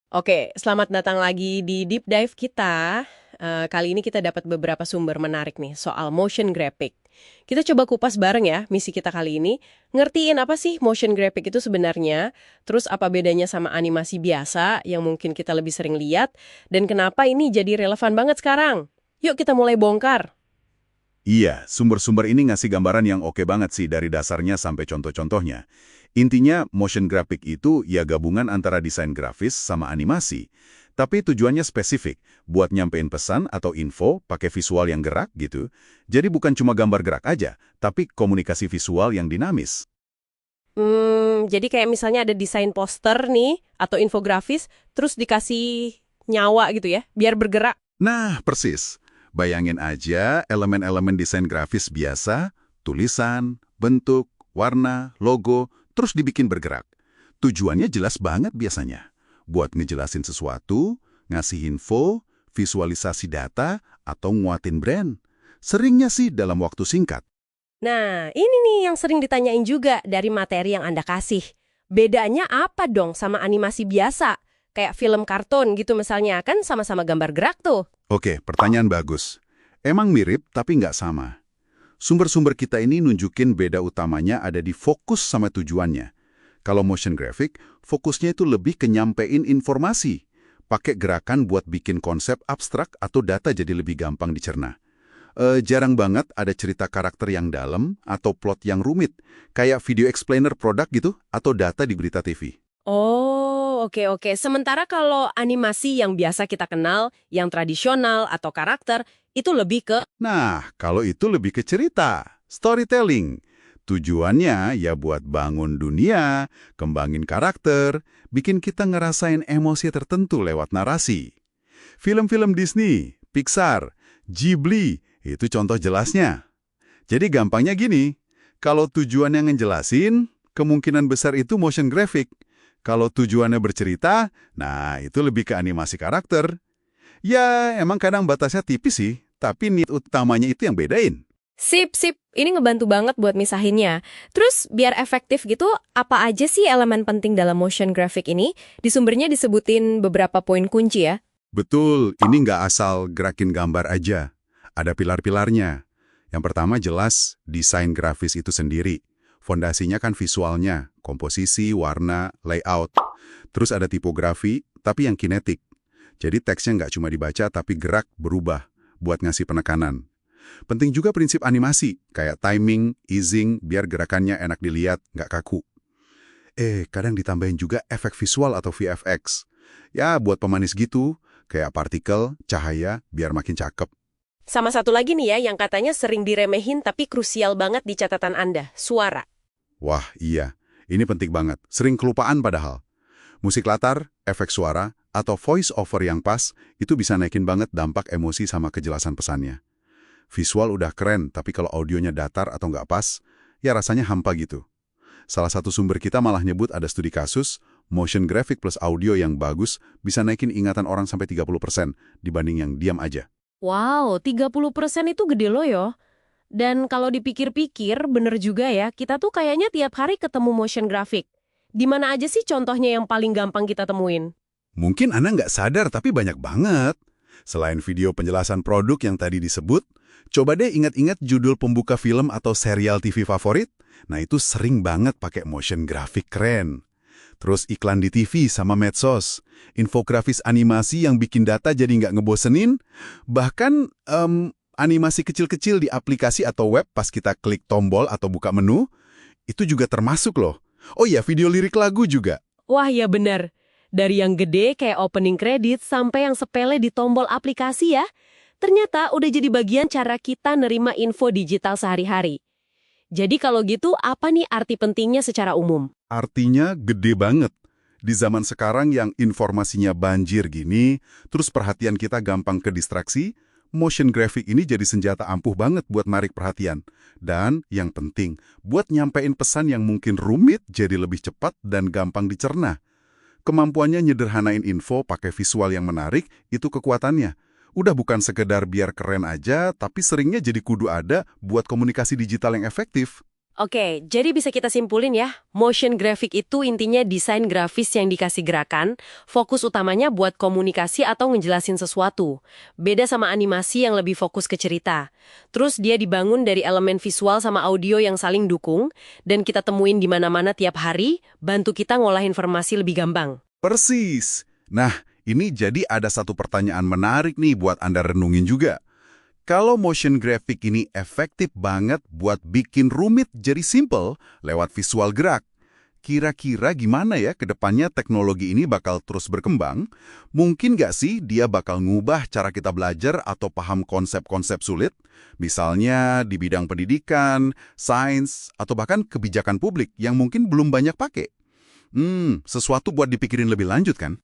Oke, selamat datang lagi di Deep Dive kita. Kali ini kita dapat beberapa sumber menarik nih soal motion graphic. Kita coba kupas bareng ya misi kita kali ini. Ngertiin apa sih motion graphic itu sebenarnya, terus apa bedanya sama animasi biasa yang mungkin kita lebih sering lihat, dan kenapa ini jadi relevan banget sekarang. Yuk kita mulai bongkar. Iya, sumber-sumber ini ngasih gambaran yang oke banget sih dari dasarnya sampai contoh-contohnya. Intinya, motion graphic itu ya gabungan antara desain grafis sama animasi. Tapi tujuannya spesifik, buat nyampein pesan atau info pakai visual yang gerak gitu. Jadi bukan cuma gambar gerak aja, tapi komunikasi visual yang dinamis. Jadi kayak misalnya ada desain poster nih, atau infografis, terus dikasih nyawa gitu ya, biar bergerak. Nah, persis. Bayangin aja elemen-elemen desain grafis biasa, tulisan, bentuk, warna, logo, terus dibikin bergerak. Tujuannya jelas banget biasanya. Buat ngejelasin sesuatu, ngasih info, visualisasi data, atau nguatin brand. Seringnya sih dalam waktu singkat. Nah, ini nih yang sering ditanyain juga dari materi yang Anda kasih. Bedanya apa dong sama animasi biasa? Kayak film kartun gitu misalnya, kan sama-sama gambar gerak tuh. Oke, pertanyaan bagus. Emang mirip tapi nggak sama. Sumber-sumber kita ini nunjukin beda utamanya ada di fokus sama tujuannya. Kalau motion graphic, fokusnya itu lebih ke nyampein informasi. Pakai gerakan buat bikin konsep abstrak atau data jadi lebih gampang dicerna. Jarang banget ada cerita karakter yang dalam atau plot yang rumit, kayak video explainer produk gitu atau data di berita TV. Oh, oke. Sementara kalau animasi yang biasa kita kenal, yang tradisional atau karakter, itu lebih ke. Nah, kalau itu lebih ke cerita, storytelling. Tujuannya ya buat bangun dunia, kembangin karakter, bikin kita ngerasain emosi tertentu lewat narasi. Film-film Disney, Pixar, Ghibli, itu contoh jelasnya. Jadi gampangnya gini, kalau tujuannya ngejelasin, kemungkinan besar itu motion graphic. Kalau tujuannya bercerita, nah itu lebih ke animasi karakter. Ya, emang kadang batasnya tipis sih, tapi niat utamanya itu yang bedain. Sip. Ini ngebantu banget buat misahinnya. Terus, biar efektif gitu, apa aja sih elemen penting dalam motion graphic ini? Di sumbernya disebutin beberapa poin kunci ya. Betul, ini nggak asal gerakin gambar aja. Ada pilar-pilarnya. Yang pertama jelas, desain grafis itu sendiri. Fondasinya kan visualnya, komposisi, warna, layout. Terus ada tipografi, tapi yang kinetik. Jadi teksnya nggak cuma dibaca, tapi gerak, berubah, buat ngasih penekanan. Penting juga prinsip animasi, kayak timing, easing, biar gerakannya enak dilihat, nggak kaku. Kadang ditambahin juga efek visual atau VFX. Ya, buat pemanis gitu, kayak partikel, cahaya, biar makin cakep. Sama satu lagi nih ya, yang katanya sering diremehin tapi krusial banget di catatan Anda, suara. Wah, iya. Ini penting banget. Sering kelupaan padahal. Musik latar, efek suara, atau voice over yang pas, itu bisa naikin banget dampak emosi sama kejelasan pesannya. Visual udah keren, tapi kalau audionya datar atau nggak pas, ya rasanya hampa gitu. Salah satu sumber kita malah nyebut ada studi kasus, motion graphic plus audio yang bagus bisa naikin ingatan orang sampai 30% dibanding yang diam aja. Wow, 30% itu gede loh yo. Dan kalau dipikir-pikir, bener juga ya, kita tuh kayaknya tiap hari ketemu motion graphic. Di mana aja sih contohnya yang paling gampang kita temuin? Mungkin Anda nggak sadar, tapi banyak banget. Selain video penjelasan produk yang tadi disebut, coba deh ingat-ingat judul pembuka film atau serial TV favorit. Nah itu sering banget pakai motion graphic keren. Terus iklan di TV sama medsos, infografis animasi yang bikin data jadi nggak ngebosenin, bahkan animasi kecil-kecil di aplikasi atau web pas kita klik tombol atau buka menu, itu juga termasuk loh. Oh iya, video lirik lagu juga. Wah ya bener. Dari yang gede kayak opening credit sampai yang sepele di tombol aplikasi ya. Ternyata udah jadi bagian cara kita nerima info digital sehari-hari. Jadi kalau gitu apa nih arti pentingnya secara umum? Artinya gede banget. Di zaman sekarang yang informasinya banjir gini, terus perhatian kita gampang ke distraksi, motion graphic ini jadi senjata ampuh banget buat narik perhatian. Dan yang penting, buat nyampein pesan yang mungkin rumit jadi lebih cepat dan gampang dicerna. Kemampuannya nyederhanain info pakai visual yang menarik, itu kekuatannya. Udah bukan sekedar biar keren aja, tapi seringnya jadi kudu ada buat komunikasi digital yang efektif. Oke, jadi bisa kita simpulin ya, motion graphic itu intinya desain grafis yang dikasih gerakan, fokus utamanya buat komunikasi atau ngejelasin sesuatu. Beda sama animasi yang lebih fokus ke cerita. Terus dia dibangun dari elemen visual sama audio yang saling dukung, dan kita temuin di mana-mana tiap hari, bantu kita ngolah informasi lebih gampang. Persis. Nah, ini jadi ada satu pertanyaan menarik nih buat Anda renungin juga. Kalau motion graphic ini efektif banget buat bikin rumit jadi simple lewat visual gerak, kira-kira gimana ya ke depannya teknologi ini bakal terus berkembang? Mungkin nggak sih dia bakal ngubah cara kita belajar atau paham konsep-konsep sulit? Misalnya di bidang pendidikan, sains, atau bahkan kebijakan publik yang mungkin belum banyak pakai. Sesuatu buat dipikirin lebih lanjut kan?